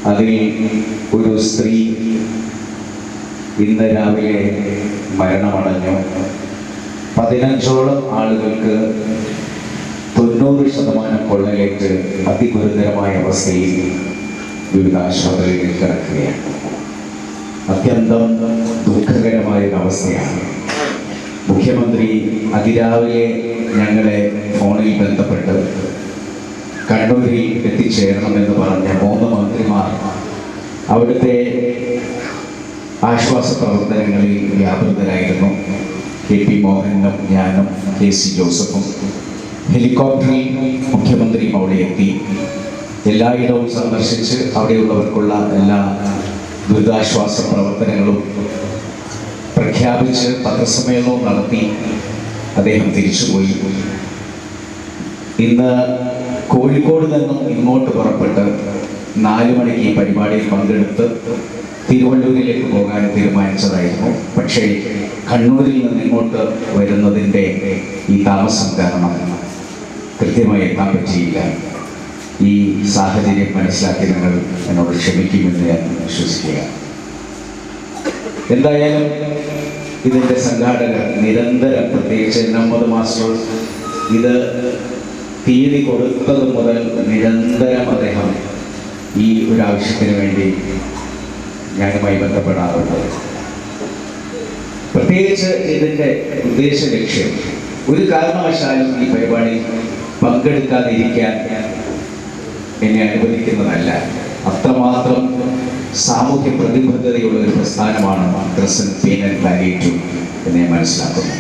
അതിൽ ഒരു സ്ത്രീ ഇന്ന് രാവിലെ മരണമടഞ്ഞു. 15ഓളം ആളുകൾക്ക് 90% പൊള്ളലേറ്റ് അതിഗുരുതരമായ അവസ്ഥയിൽ വിവിധ ആശുപത്രികളിൽ കിടക്കുകയാണ്. അത്യന്തം ദുഃഖകരമായൊരവസ്ഥയാണ്. മുഖ്യമന്ത്രി അതിരാവിലെ ഞങ്ങളെ ഫോണിൽ ബന്ധപ്പെട്ട് കണ്ണൂരിൽ എത്തിച്ചേരണമെന്ന് പറഞ്ഞ 3 മന്ത്രിമാർ അവിടുത്തെ ആശ്വാസ പ്രവർത്തനങ്ങളിൽ വ്യാപൃതരായിരുന്നു. KP മോഹനും ഞാനും KC ജോസഫും ഹെലികോപ്റ്ററിൽ മുഖ്യമന്ത്രിയും അവിടെ എത്തി. എല്ലായിടവും സന്ദർശിച്ച് അവിടെയുള്ളവർക്കുള്ള എല്ലാ ദുരിതാശ്വാസ പ്രവർത്തനങ്ങളും പ്രഖ്യാപിച്ച് പത്രസമ്മേളനവും നടത്തി അദ്ദേഹം തിരിച്ചുപോയി. ഇന്ന് കോഴിക്കോട് നിന്നും ഇങ്ങോട്ട് പുറപ്പെട്ട് 4 മണിക്ക് ഈ പരിപാടിയിൽ പങ്കെടുത്ത് തിരുവള്ളൂരിലേക്ക് പോകാൻ തീരുമാനിച്ചതായിരുന്നു. പക്ഷേ കണ്ണൂരിൽ നിന്ന് ഇങ്ങോട്ട് വരുന്നതിൻ്റെ ഈ താമസം കാരണം കൃത്യമായി എത്താൻ പറ്റിയില്ല. ഈ സാഹചര്യം മനസ്സിലാക്കി നിങ്ങൾ എന്നോട് ക്ഷമിക്കുമെന്ന് ഞാൻ വിശ്വസിക്കുക. എന്തായാലും ഇതിൻ്റെ സംഘാടകർ നിരന്തരം, പ്രത്യേകിച്ച് നമ്മത് മാസ്റ്റർ ഇത് തീയതി കൊടുത്തത് മുതൽ നിരന്തരം അദ്ദേഹം ഈ ഒരു ആവശ്യത്തിന് വേണ്ടി ഞാനുമായി ബന്ധപ്പെടാറുണ്ട്. പ്രത്യേകിച്ച് ഇതിൻ്റെ ഉദ്ദേശ ലക്ഷ്യം ഒരു കാരണവശാലും ഈ പരിപാടി പങ്കെടുക്കാതിരിക്കാൻ എന്നെ അനുവദിക്കുന്നതല്ല. അത്രമാത്രം സാമൂഹ്യ പ്രതിബദ്ധതയുള്ള ഒരു പ്രസ്ഥാനമാണ് ക്രസന്റ് പെയിൻ ആൻഡ് പാലിയേറ്റീവ് എന്ന് ഞാൻ മനസ്സിലാക്കുന്നു.